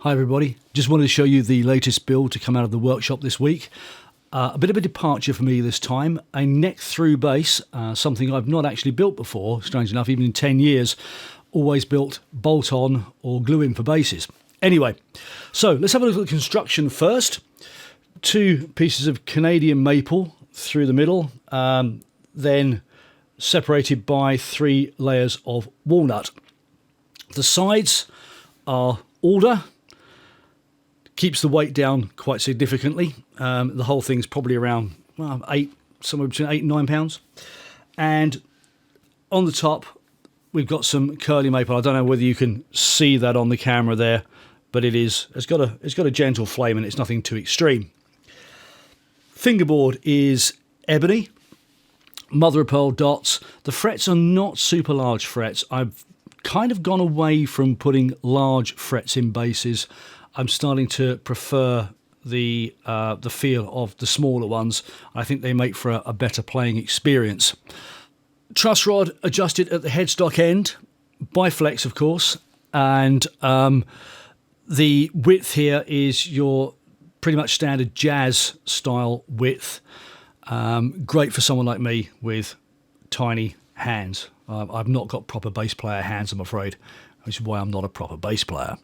Hi everybody, just wanted to show you the latest build to come out of the workshop this week. A bit of a departure for me this time, a neck through bass, something I've not actually built before, strange enough, even in 10 years, always built bolt on or glue in for basses. Anyway, so let's have a look at the construction first. 2 pieces of Canadian maple through the middle, then separated by 3 layers of walnut. The sides are alder. Keeps the weight down quite significantly. The whole thing's probably around somewhere between 8 and 9 pounds. And on the top, we've got some curly maple. I don't know whether you can see that on the camera there, but it's got a gentle flame and it's nothing too extreme. Fingerboard is ebony, mother of pearl dots. The frets are not super large frets. I've kind of gone away from putting large frets in basses. I'm starting to prefer the feel of the smaller ones. I think they make for a better playing experience. Truss rod adjusted at the headstock end, by flex of course, and the width here is your pretty much standard jazz style width. Great for someone like me with tiny hands. I've not got proper bass player hands, I'm afraid, which is why I'm not a proper bass player.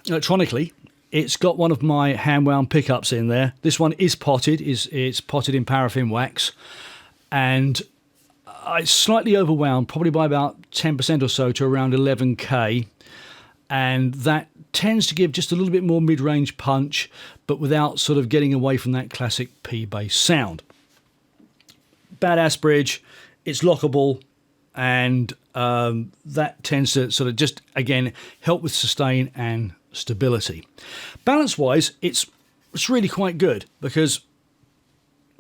Electronically, it's got one of my hand-wound pickups in there. This one is potted, it's potted in paraffin wax, and it's slightly overwound, probably by about 10% or so to around 11k, and that tends to give just a little bit more mid-range punch, but without sort of getting away from that classic P-bass sound. Badass bridge, it's lockable, and that tends to sort of just, again, help with sustain and stability. Balance-wise, it's really quite good, because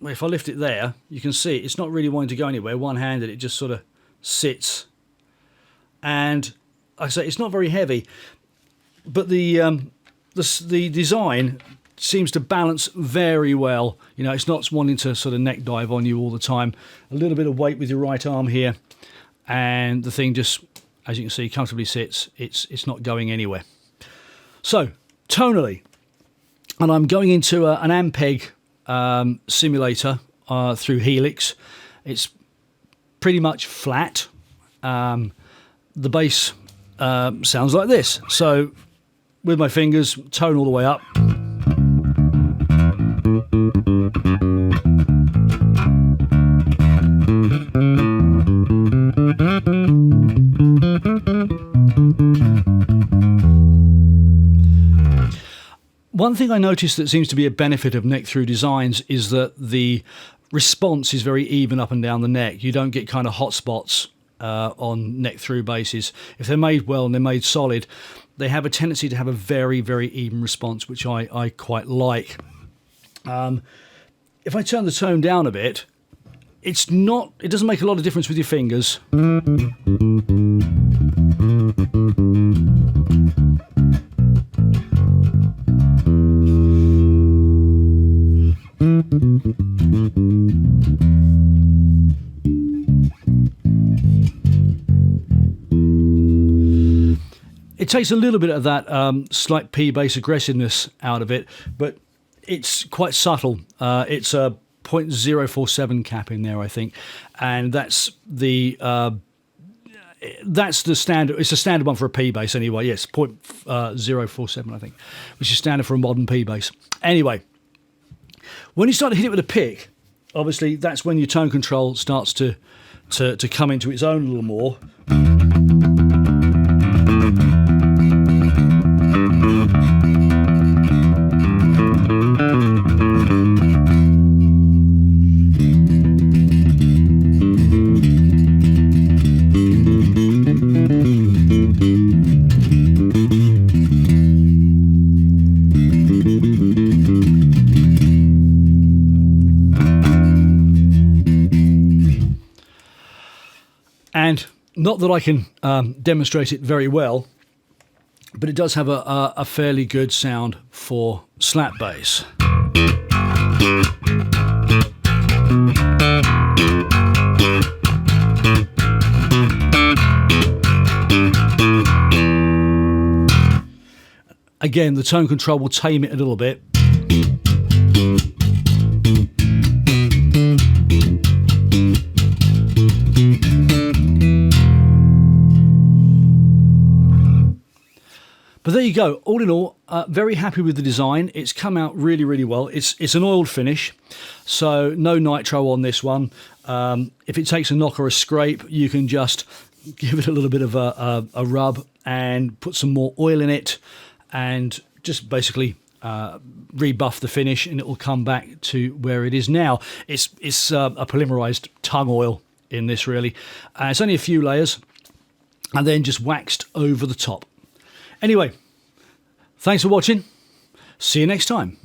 if I lift it there, you can see it's not really wanting to go anywhere. One-handed, it just sort of sits. And like I say, it's not very heavy, but the design seems to balance very well. You know, it's not wanting to sort of neck dive on you all the time. A little bit of weight with your right arm here, and the thing just, as you can see, comfortably sits. It's not going anywhere. So, tonally, and I'm going into an Ampeg simulator through Helix. It's pretty much flat. The bass sounds like this. So, with my fingers, tone all the way up. One thing I noticed that seems to be a benefit of neck through designs is that the response is very even up and down the neck. You don't get kind of hot spots on neck through basses. If they're made well and they're made solid, they have a tendency to have a very, very even response, which I quite like. If I turn the tone down a bit, it doesn't make a lot of difference with your fingers. It takes a little bit of that slight P-bass aggressiveness out of it, but it's quite subtle. It's a 0.047 cap in there, I think, and that's the standard. It's a standard one for a P-bass anyway. Yes, 0.047, I think, which is standard for a modern P-bass. Anyway, when you start to hit it with a pick, obviously that's when your tone control starts to come into its own a little more. And not that I can demonstrate it very well, but it does have a fairly good sound for slap bass. Again, the tone control will tame it a little bit. But there you go. All in all, very happy with the design. It's come out really, really well. It's an oiled finish, so no nitro on this one. If it takes a knock or a scrape, you can just give it a little bit of a rub and put some more oil in it and just basically rebuff the finish, and it will come back to where it is now. It's a polymerized tung oil in this, really. It's only a few layers and then just waxed over the top. Anyway, thanks for watching. See you next time.